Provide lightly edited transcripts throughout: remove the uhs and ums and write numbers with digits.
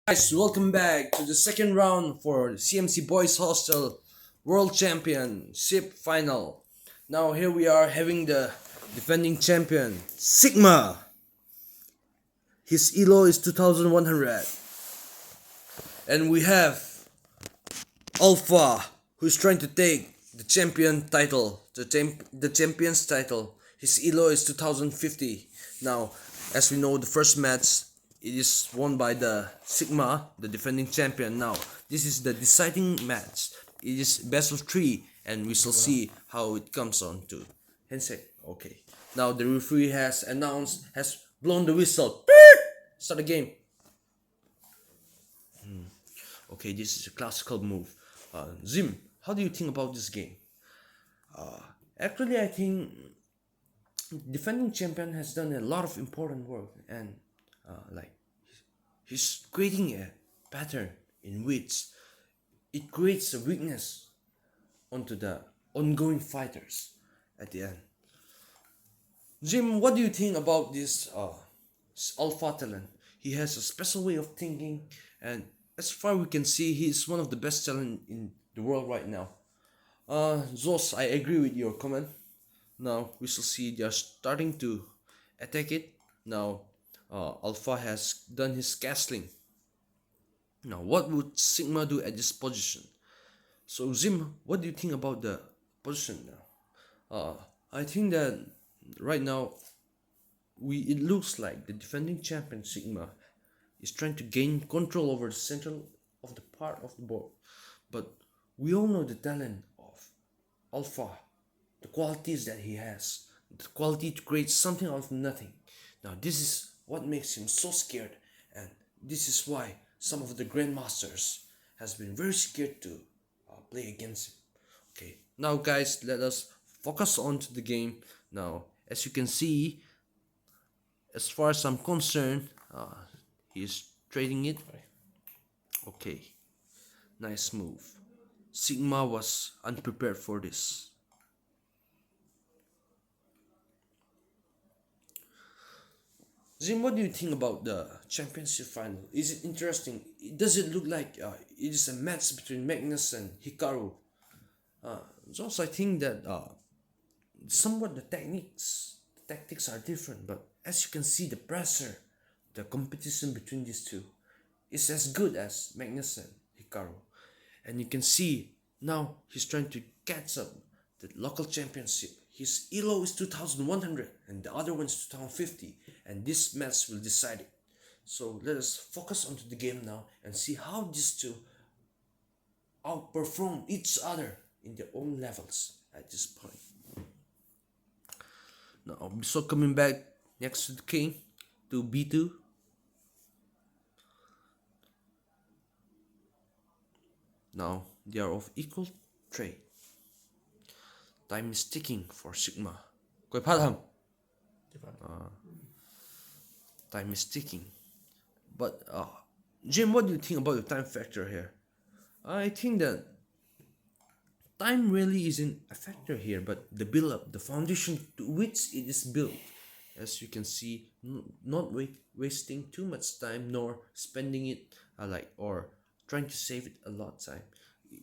Guys, welcome back to the second round for CMC Boys Hostel World Championship Final. Now here we are having the defending champion, Sigma. His elo is 2100. And we have Alpha, who's trying to take the champion title, the champion's title. His elo is 2050. Now, as we know, the first match it is won by the Sigma, the defending champion. Now, this is the deciding match. It is best of 3, and we shall see how it comes on to handshake. Okay. Now the referee has blown the whistle. Start the game. Okay, this is a classical move. Zim, how do you think about this game? Actually, I think defending champion has done a lot of important work, and like he's creating a pattern in which it creates a weakness onto the ongoing fighters at the end. Jim, what do you think about this alpha talent? He has a special way of thinking, and as far we can see, he's one of the best talent in the world right now. Zos, I agree with your comment. Now we shall see they are starting to attack it. Now Alpha has done his castling. Now what would Sigma do at this position? So Zim, what do you think about the position now? I think that right now it looks like the defending champion Sigma is trying to gain control over the central of the part of the board. But we all know the talent of Alpha, the qualities that he has, the quality to create something out of nothing. Now this is what makes him so scared, and this is why some of the grandmasters has been very scared to play against him. Okay, now guys, let us focus on to the game. Now, as you can see, as far as I'm concerned, he is trading it. Okay, nice move. Sigma was unprepared for this. Zim, what do you think about the championship final? Is it interesting? Does it look like it is a match between Magnus and Hikaru? Also, I think that somewhat the tactics are different, but as you can see, the pressure, the competition between these two is as good as Magnus and Hikaru. And you can see now he's trying to catch up the local championship. His elo is 2100 and the other one's 2050, and this match will decide it. So let us focus onto the game now and see how these two outperform each other in their own levels at this point. Now Bisok coming back next to the king to b2. Now they are of equal trade. Time is ticking for Sigma. Koi Padham. Time is ticking. But Jim, what do you think about the time factor here? I think that time really isn't a factor here, but the build up, the foundation to which it is built. As you can see, not wasting too much time nor spending it or trying to save it a lot of time.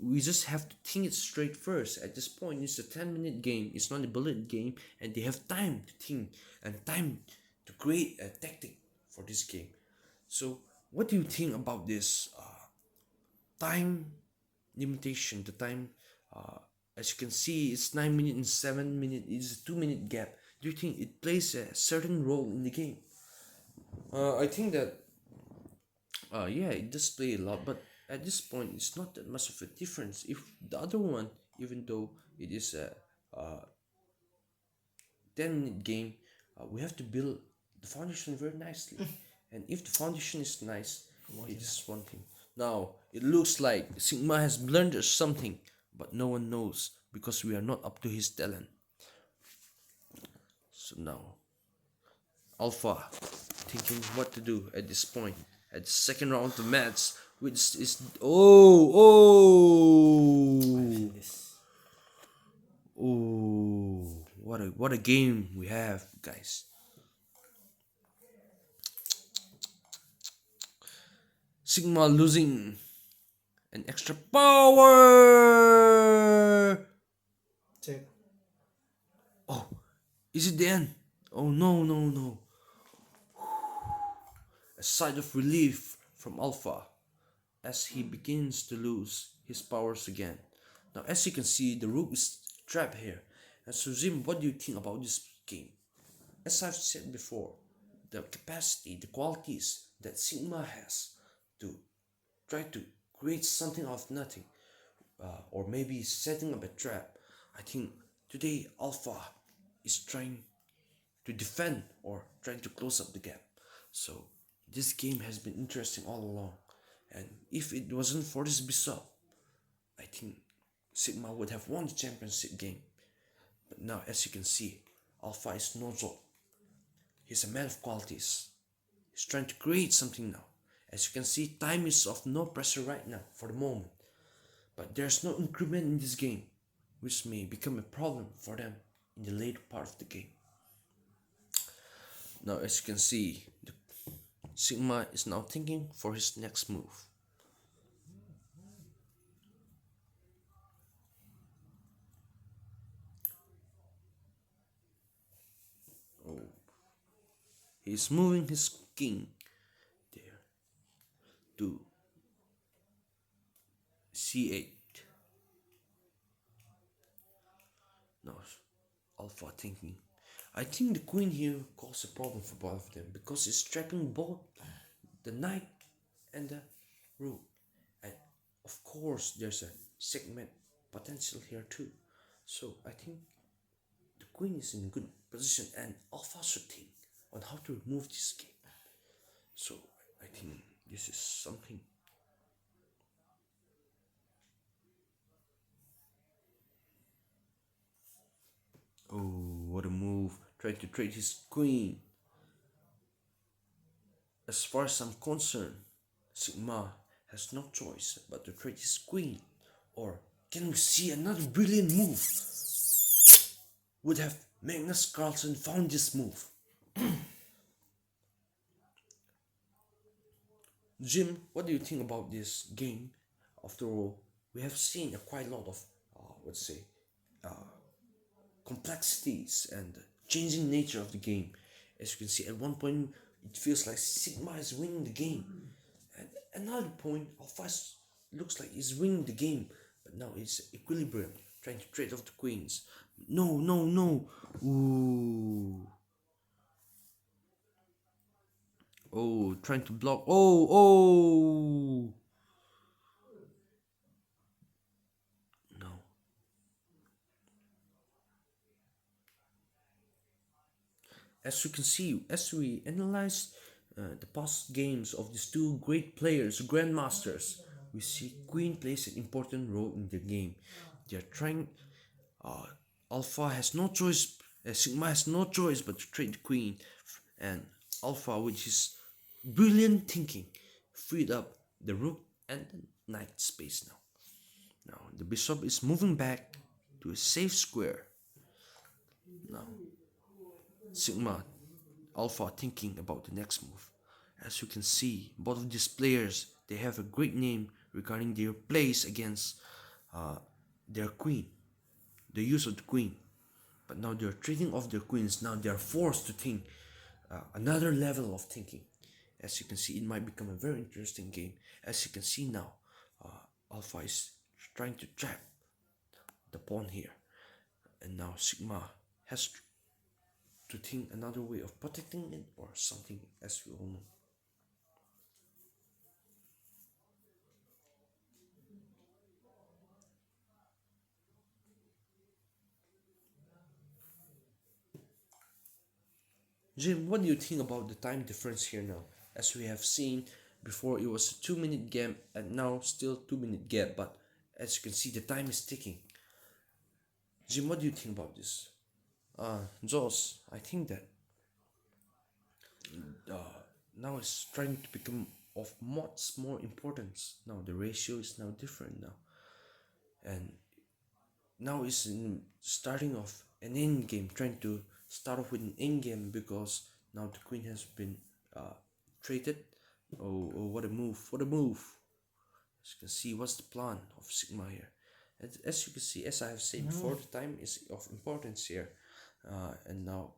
We just have to think it straight first. At this point, it's a 10-minute game. It's not a bullet game, and they have time to think and time to create a tactic for this game. So, what do you think about this time limitation? The time, as you can see, it's 9 minutes and 7 minutes. It's a 2-minute gap. Do you think it plays a certain role in the game? I think that, yeah, it does play a lot, but at this point, it's not that much of a difference. If the other one, even though it is a 10-minute game, we have to build the foundation very nicely. And if the foundation is nice, it is one thing. Now, it looks like Sigma has learned something, but no one knows because we are not up to his talent. So now, Alpha thinking what to do at this point. At the second round of the match, which is what a game we have, guys. Sigma losing an extra power. Check. Oh, is it the end? Oh no, no, no. A sigh of relief from Alpha as he begins to lose his powers again. Now, as you can see, the rook is trapped here. And so, Zim, what do you think about this game? As I've said before, the capacity, the qualities that Sigma has to try to create something out of nothing, or maybe setting up a trap. I think today Alpha is trying to defend or trying to close up the gap. So this game has been interesting all along. And if it wasn't for this bishop, I think Sigma would have won the championship game. But now, as you can see, Alpha is no joke. He's a man of qualities. He's trying to create something now. As you can see, time is of no pressure right now for the moment. But there's no increment in this game, which may become a problem for them in the later part of the game. Now, as you can see, Sigma is now thinking for his next move. Oh, he's moving his king there to c8. Now, Alpha thinking. I think the queen here causes a problem for both of them because it's trapping both the knight and the rook. And of course, there's a segment potential here too. So I think the queen is in good position and Alpha should think on how to remove this game. So I think this is something. Oh, what a move. Try to trade his queen. As far as I'm concerned, Sigma has no choice but to trade his queen. Or can we see another brilliant move? Would have Magnus Carlsen found this move? Jim, what do you think about this game? After all, we have seen a quite lot of, let's say, complexities and changing nature of the game. As you can see, at one point it feels like Sigma is winning the game. At another point, Alpha looks like he's winning the game, but now it's equilibrium, trying to trade off the queens. No, no, no. Ooh. Oh, trying to block. Oh, oh. No. As you can see, as we analyze the past games of these two great players, grandmasters, we see Queen plays an important role in the game. They are trying. Uh, Alpha has no choice. Sigma has no choice but to trade the Queen, and Alpha, with his brilliant thinking, freed up the Rook and the Knight space now. Now the Bishop is moving back to a safe square. Now Sigma Alpha thinking about the next move. As you can see, both of these players, they have a great name regarding their plays against uh, their queen, the use of the queen. But now they're trading off their queens. Now they're forced to think another level of thinking. As you can see, it might become a very interesting game. As you can see now, Alpha is trying to trap the pawn here. And now Sigma has to think another way of protecting it or something, as we all know. Jim, what do you think about the time difference here now? As we have seen before, it was a 2 minute gap, and now still 2 minute gap. But as you can see, the time is ticking. Jim, what do you think about this? Joss, I think that now it's trying to become of much more importance. Now the ratio is now different now, and now it's in starting off an end game, trying to start off with an end game because now the queen has been traded. Oh, what a move! What a move! As you can see, what's the plan of Sigma here? As you can see, as I have said before, the time is of importance here. And now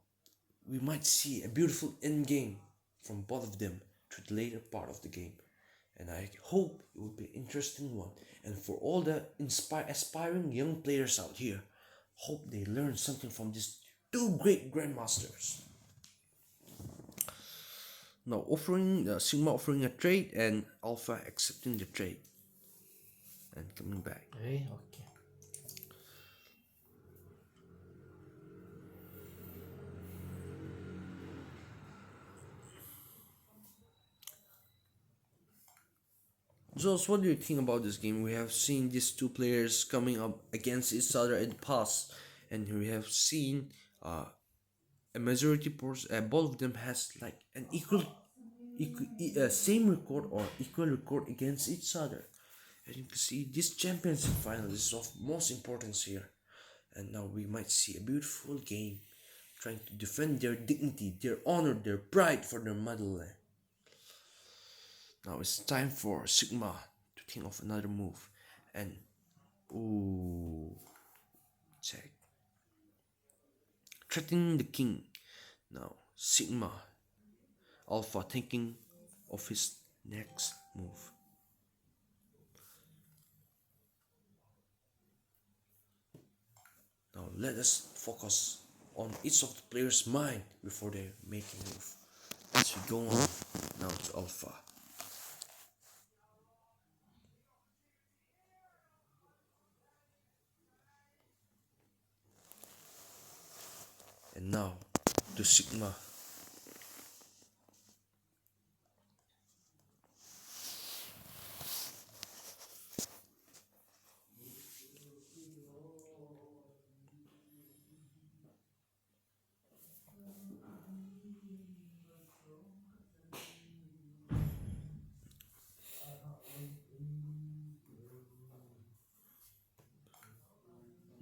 we might see a beautiful end game from both of them to the later part of the game. And I hope it will be an interesting one. And for all the aspiring young players out here, hope they learn something from these two great grandmasters. Now offering Sigma offering a trade and Alpha accepting the trade and coming back. Okay, okay. Jules, what do you think about this game? We have seen these two players coming up against each other in the past, and we have seen a majority portion. Both of them has like an same record or equal record against each other. And you can see this championship final is of most importance here. And now we might see a beautiful game trying to defend their dignity, their honor, their pride for their motherland. Now it's time for Sigma to think of another move. And ooh, check. Threatening the king. Now Sigma Alpha thinking of his next move. Now let us focus on each of the players' mind before they make a move. As we go on now to Alpha. And now to Sigma.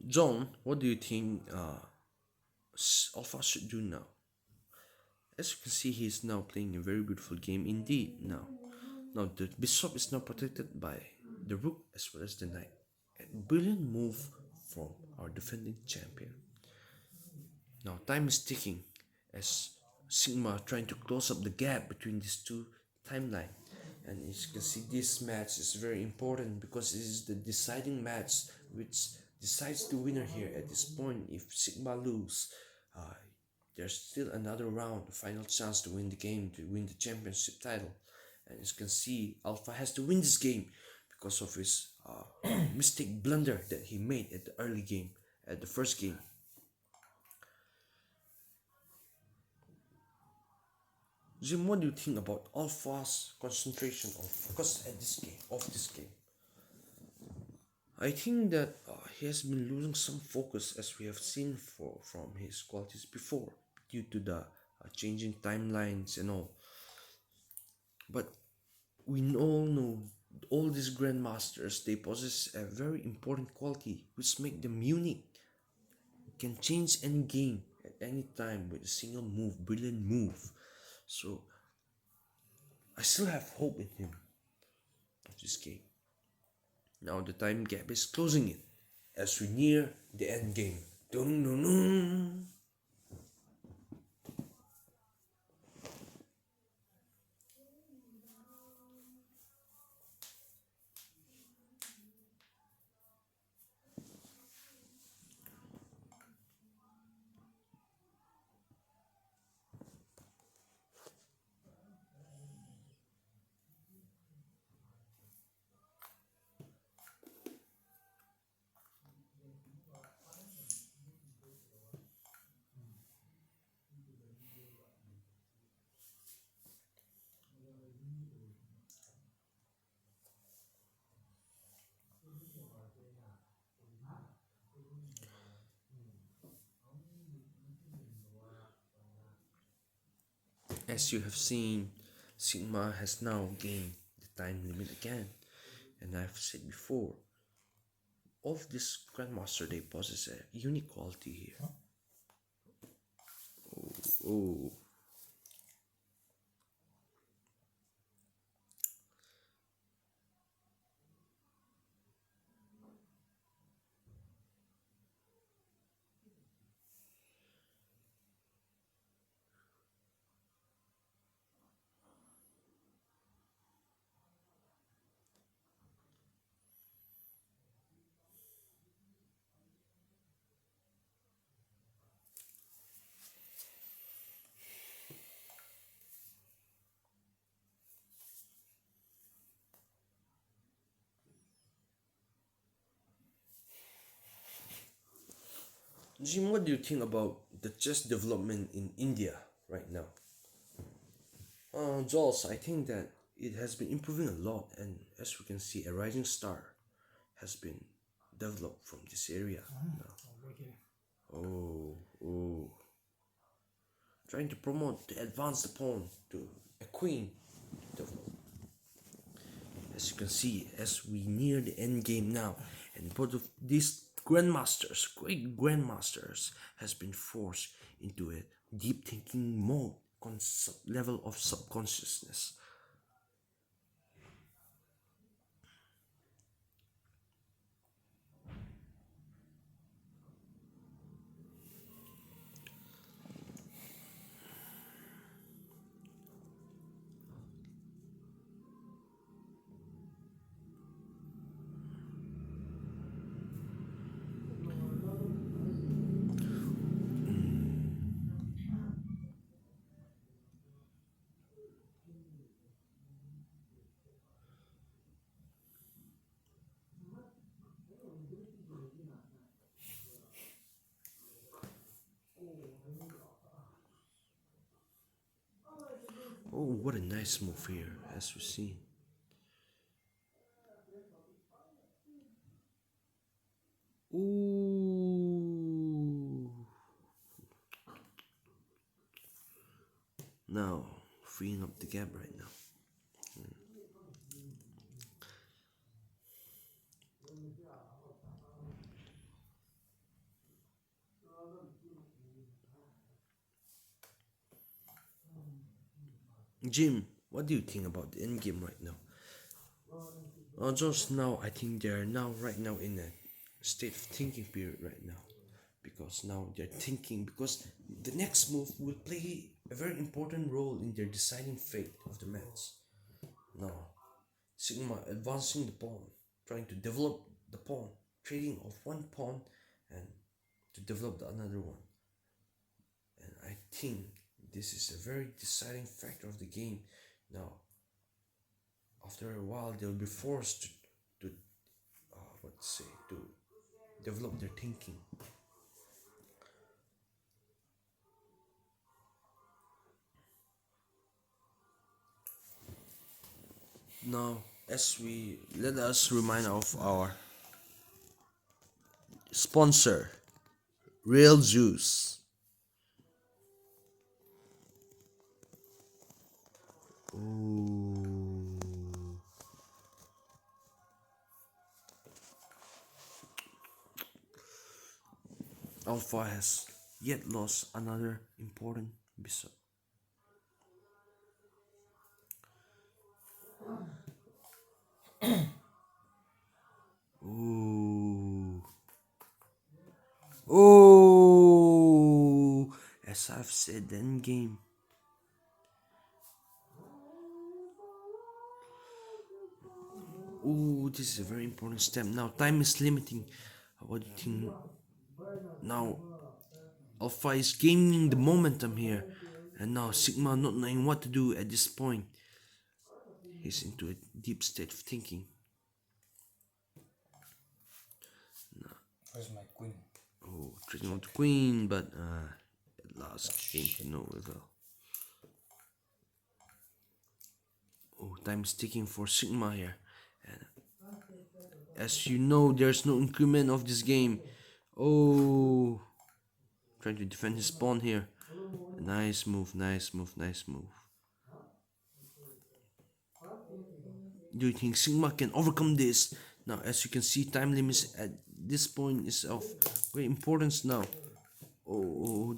John, what do you think Alpha should do now? As you can see, he is now playing a very beautiful game indeed now. Now the bishop is now protected by the rook as well as the knight. A brilliant move from our defending champion. Now time is ticking as Sigma trying to close up the gap between these two timelines. And as you can see, this match is very important because it is the deciding match which decides the winner here. At this point, if Sigma lose, uh, there's still another round, the final chance to win the game, to win the championship title. And as you can see, Alpha has to win this game because of his mistake blunder that he made at the early game, at the first game. Jim, what do you think about Alpha's concentration or focus at this game, of this game? I think that he has been losing some focus as we have seen from his qualities before due to the changing timelines and all. But we all know all these grandmasters, they possess a very important quality which make them unique. Can change any game at any time with a single move, brilliant move. So I still have hope in him of this game. Now the time gap is closing in as we near the end game. Dun, dun, dun. As you have seen, Sigma has now gained the time limit again. And I've said before, all of this Grandmaster they possess a unique quality here. Oh, Jim, what do you think about the chess development in India right now? Jules, I think that it has been improving a lot, and as we can see, a rising star has been developed from this area now. Oh, oh, trying to promote to advance the pawn to a queen develop. As you can see, as we near the end game now, and both of these grandmasters, great grandmasters, has been forced into a deep thinking mode, level of subconsciousness. Oh, what a nice move here, as you see. Ooh. Now, freeing up the gap right now. Jim, what do you think about the end game right now? Just now, I think they are now right now in a state of thinking period right now, because now they're thinking, because the next move will play a very important role in their deciding fate of the match. Now, Sigma advancing the pawn, trying to develop the pawn, trading of one pawn and to develop the another one. And I think this is a very deciding factor of the game. Now, after a while, they'll be forced to to develop their thinking. Now, as we let us remind of our sponsor, Real Juice. Ooh. Alpha has yet lost another important bishop. Ooh. Oh, as I've said, the end game. Oh, this is a very important step. Now, time is limiting. What do you think? Now, Alpha is gaining the momentum here, and now Sigma not knowing what to do at this point. He's into a deep state of thinking. Where's my queen? Oh, trading on the queen, but at last came to no avail. Oh, time is ticking for Sigma here. And as you know, there's no increment of this game. Oh, trying to defend his pawn here. Nice move, nice move, nice move. Do you think Sigma can overcome this? Now, as you can see, time limits at this point is of great importance now. Oh,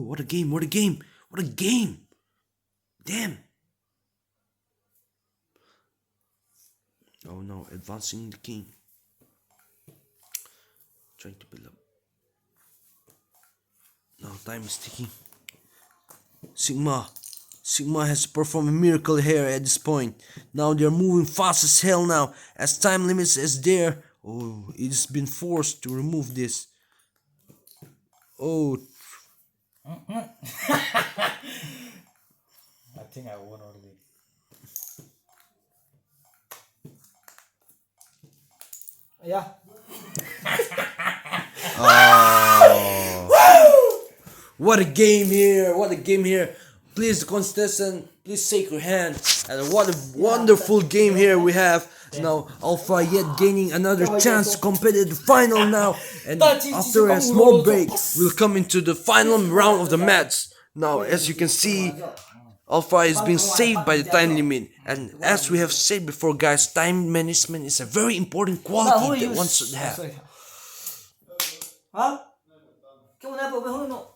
what a game, what a game, what a game! Damn! Oh no, advancing the king. Trying to build up. Now time is ticking. Sigma has performed a miracle here at this point. Now they're moving fast as hell now. As time limits is there. Oh, it's been forced to remove this. Oh. I think I won already. Yeah. What a game here! What a game here! Please, contestant, please shake your hand. And what a wonderful game here we have. Now, Alpha yet gaining another chance to compete in the final now. And after a small break, we'll come into the final round of the match. Now, as you can see, Alpha is being saved by the time limit. And as we have said before, guys, time management is a very important quality that one should have. hả? Cái con apple bên hướng nó